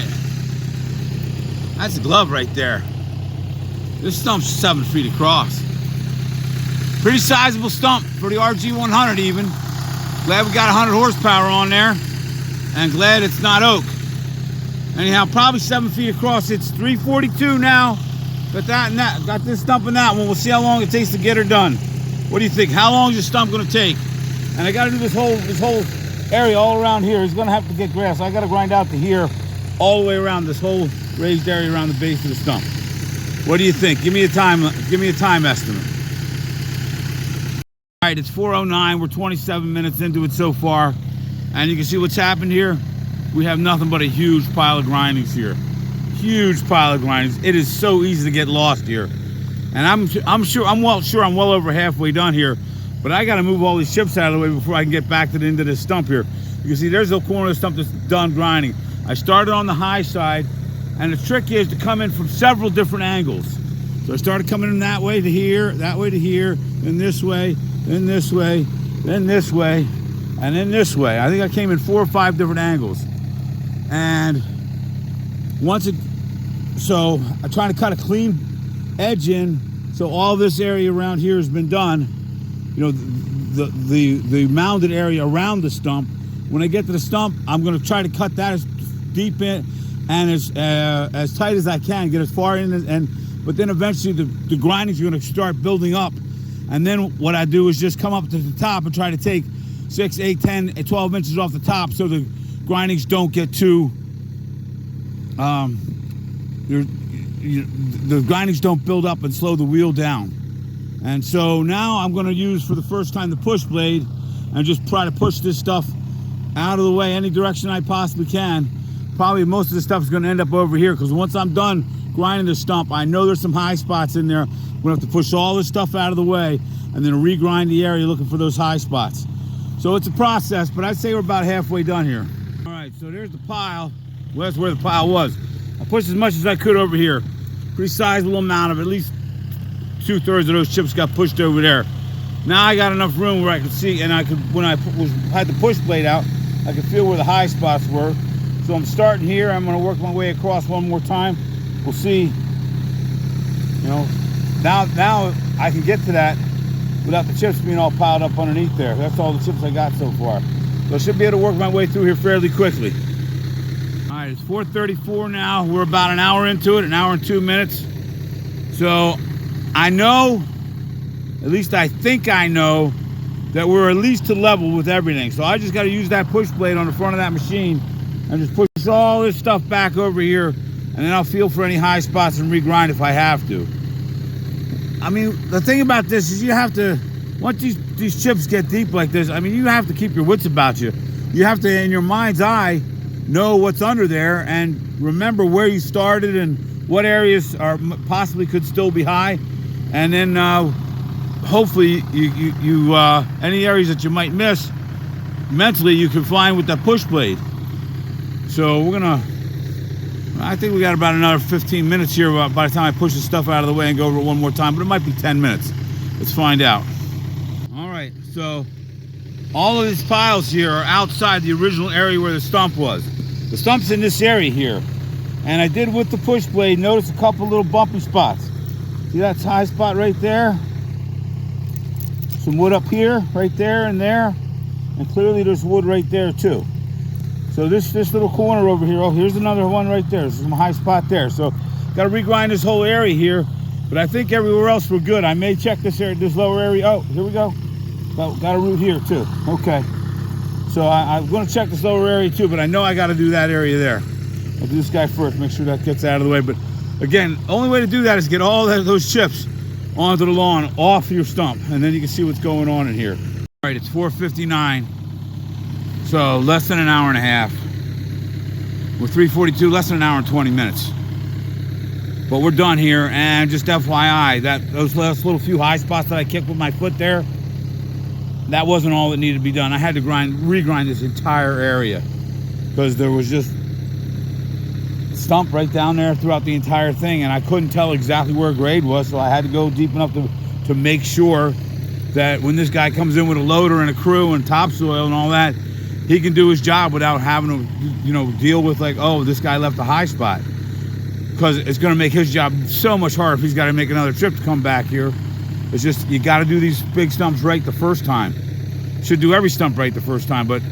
right. That's a glove right there. This stump's 7 feet across. Pretty sizable stump for the RG100 even. Glad we got 100 horsepower on there. And glad it's not oak. Anyhow, probably 7 feet across. It's 342 now. Got that and that. Got this stump and that one. We'll see how long it takes to get her done. What do you think? How long is your stump gonna take? And I gotta do this whole area all around here. It's gonna have to get grass. I gotta grind out to here, all the way around this whole raised area around the base of the stump. What do you think? Give me a time estimate. All right, it's 4:09. We're 27 minutes into it so far. And you can see what's happened here. We have nothing but a huge pile of grindings here. Huge pile of grindings. It is so easy to get lost here. And I'm well over halfway done here. But I gotta move all these chips out of the way before I can get back to the end of this stump here. You can see there's the corner of the stump that's done grinding. I started on the high side, and the trick is to come in from several different angles. So I started coming in that way to here, that way to here, then this way, then this way, then this way, and then this way. I think I came in 4 or 5 different angles. And so I'm trying to cut a clean edge in, so all this area around here has been done. You know, the mounded area around the stump. When I get to the stump, I'm going to try to cut that as deep in and as tight as I can, get as far in, but then eventually the grindings are going to start building up. And then what I do is just come up to the top and try to take 6, 8, 10, 12 inches off the top so the grindings don't get too, the grindings don't build up and slow the wheel down. And so now I'm going to use for the first time the push blade and just try to push this stuff out of the way any direction I possibly can. Probably most of the stuff is going to end up over here, because once I'm done grinding the stump, I know there's some high spots in there. I'm going to have to push all this stuff out of the way and then regrind the area looking for those high spots. So it's a process, but I'd say we're about halfway done here. All right, so there's the pile. Well, that's where the pile was. I pushed as much as I could over here. Pretty sizable amount of, at least 2/3 of those chips got pushed over there. Now I got enough room where I could see, and I could, when I had the push blade out, I could feel where the high spots were. So I'm starting here. I'm going to work my way across one more time. We'll see. You know, now I can get to that without the chips being all piled up underneath there. That's all the chips I got so far. So I should be able to work my way through here fairly quickly. All right, it's 4:34 now. We're about an hour into it, an hour and 2 minutes. So I know, at least I think I know, that we're at least to level with everything. So I just got to use that push blade on the front of that machine and just push all this stuff back over here, and then I'll feel for any high spots and regrind if I have to. I mean, the thing about this is you have to, once these chips get deep like this, I mean, you have to keep your wits about you. You have to, in your mind's eye, know what's under there and remember where you started and what areas are possibly could still be high. And then hopefully you any areas that you might miss, mentally you can find with that push blade. So I think we got about another 15 minutes here by the time I push the stuff out of the way and go over it one more time, but it might be 10 minutes. Let's find out. All right, so all of these piles here are outside the original area where the stump was. The stump's in this area here. And I did with the push blade notice a couple little bumpy spots. See that high spot right there? Some wood up here, right there and there. And clearly there's wood right there too. So this little corner over here, oh, here's another one right there. There's some high spot there. So got to regrind this whole area here. But I think everywhere else we're good. I may check this area, this lower area. Oh, here we go. Got a root here too. Okay. So I'm going to check this lower area too, but I know I got to do that area there. I'll do this guy first, make sure that gets out of the way. But again, only way to do that is get all those chips onto the lawn, off your stump, and then you can see what's going on in here. All right, it's 4:59. So less than an hour and a half. We're 3:42, less than an hour and 20 minutes. But we're done here, and just FYI, those last little few high spots that I kicked with my foot there, that wasn't all that needed to be done. I had to regrind this entire area because there was just stump right down there throughout the entire thing, and I couldn't tell exactly where grade was, so I had to go deep enough to make sure that when this guy comes in with a loader and a crew and topsoil and all that, he can do his job without having to, you know, deal with like, oh, this guy left a high spot. Because it's going to make his job so much harder if he's got to make another trip to come back here. It's just, you got to do these big stumps right the first time. Should do every stump right the first time, but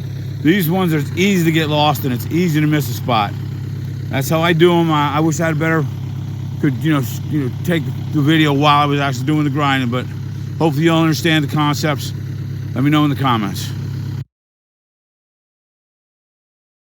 these ones are easy to get lost and it's easy to miss a spot. That's how I do them. I wish I had better, could take the video while I was actually doing the grinding, but hopefully you'll understand the concepts. Let me know in the comments.